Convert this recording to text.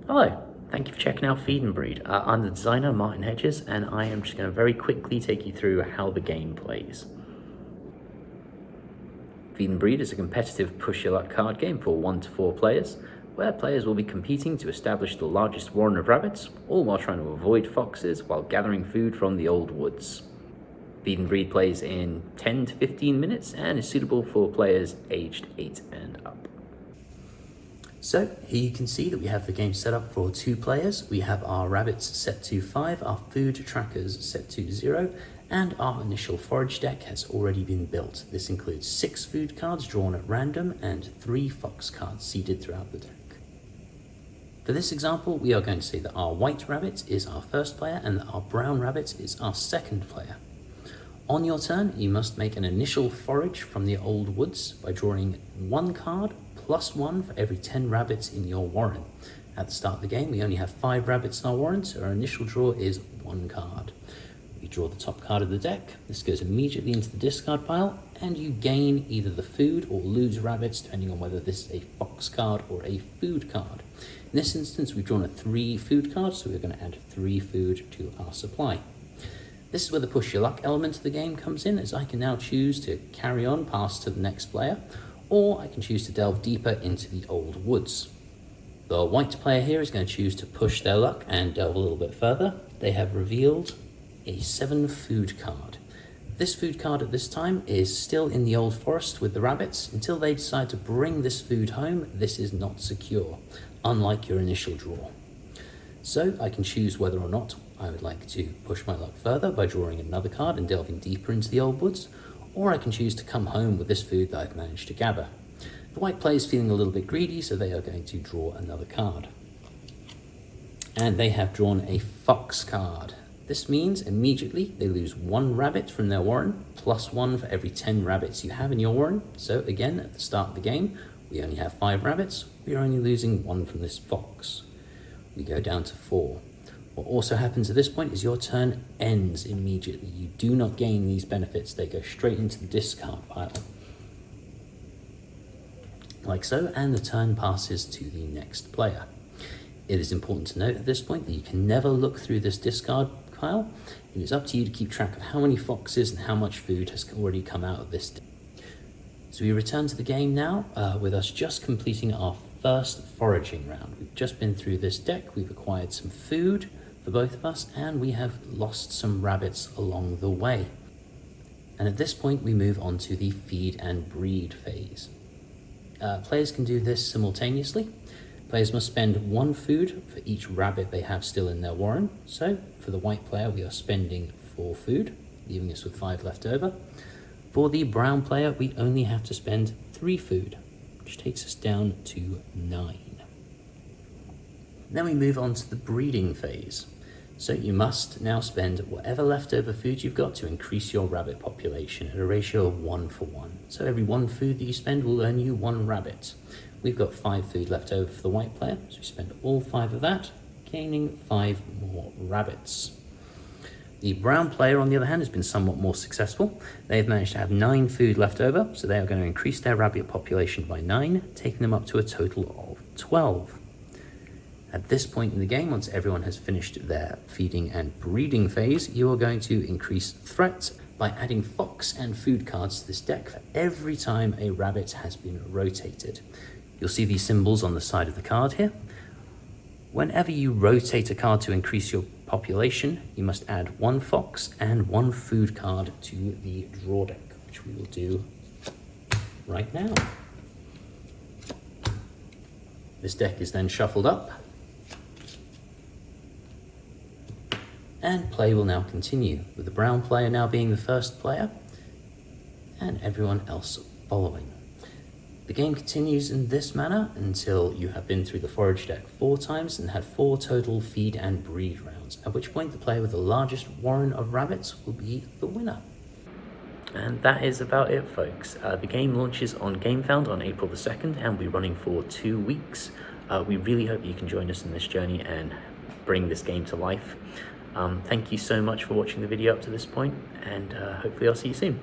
Hello, thank you for checking out Feed and Breed. I'm the designer, Martin Hedges, and I am just going to very quickly take you through how the game plays. Feed and Breed is a competitive push-your-luck card game for 1 to 4 players, where players will be competing to establish the largest warren of rabbits, all while trying to avoid foxes while gathering food from the old woods. Feed and Breed plays in 10 to 15 minutes and is suitable for players aged 8 and up. So here you can see that we have the game set up for 2 players. We have our rabbits set to 5, our food trackers set to 0, and our initial forage deck has already been built. This includes 6 food cards drawn at random and 3 fox cards seeded throughout the deck. For this example, we are going to say that our white rabbit is our first player and that our brown rabbit is our second player. On your turn, you must make an initial forage from the old woods by drawing 1 card +1 for every 10 rabbits in your warren. At the start of the game, we only have 5 rabbits in our warren, so our initial draw is 1 card. We draw the top card of the deck. This goes immediately into the discard pile, and you gain either the food or lose rabbits, depending on whether this is a fox card or a food card. In this instance, we've drawn a 3 food card, so we're going to add 3 food to our supply. This is where the push your luck element of the game comes in, as I can now choose to carry on past to the next player, or I can choose to delve deeper into the old woods. The white player here is going to choose to push their luck and delve a little bit further. They have revealed a 7 food card. This food card at this time is still in the old forest with the rabbits. Until they decide to bring this food home, this is not secure, unlike your initial draw. So I can choose whether or not I would like to push my luck further by drawing another card and delving deeper into the old woods, or I can choose to come home with this food that I've managed to gather. The white player is feeling a little bit greedy, so they are going to draw another card. And they have drawn a fox card. This means immediately they lose 1 rabbit from their warren, +1 for every 10 rabbits you have in your warren. So again, at the start of the game, we only have 5 rabbits. We are only losing 1 from this fox. We go down to 4. What also happens at this point is your turn ends immediately. You do not gain these benefits. They go straight into the discard pile. Like so, and the turn passes to the next player. It is important to note at this point that you can never look through this discard pile. It is up to you to keep track of how many foxes and how much food has already come out of this deck. So we return to the game now with us just completing our first foraging round. We've just been through this deck. We've acquired some food for both of us, and we have lost some rabbits along the way. And at this point, we move on to the feed and breed phase. Players can do this simultaneously. Players must spend 1 food for each rabbit they have still in their warren. So for the white player, we are spending 4 food, leaving us with 5 left over. For the brown player, we only have to spend 3 food, which takes us down to 9. Then we move on to the breeding phase. So you must now spend whatever leftover food you've got to increase your rabbit population at a ratio of 1 for 1. So every 1 food that you spend will earn you 1 rabbit. We've got 5 food left over for the white player, so we spend all 5 of that, gaining 5 more rabbits. The brown player, on the other hand, has been somewhat more successful. They've managed to have 9 food left over, so they are going to increase their rabbit population by 9, taking them up to a total of 12. At this point in the game, once everyone has finished their feeding and breeding phase, you are going to increase threat by adding fox and food cards to this deck for every time a rabbit has been rotated. You'll see these symbols on the side of the card here. Whenever you rotate a card to increase your population, you must add 1 fox and 1 food card to the draw deck, which we will do right now. This deck is then shuffled up, and play will now continue, with the brown player now being the first player, and everyone else following. The game continues in this manner until you have been through the forage deck 4 times and had 4 total feed and breed rounds, at which point the player with the largest warren of rabbits will be the winner. And that is about it, folks. The game launches on GameFound on April the 2nd and will be running for 2 weeks. We really hope you can join us in this journey and bring this game to life. Thank you so much for watching the video up to this point, and hopefully I'll see you soon.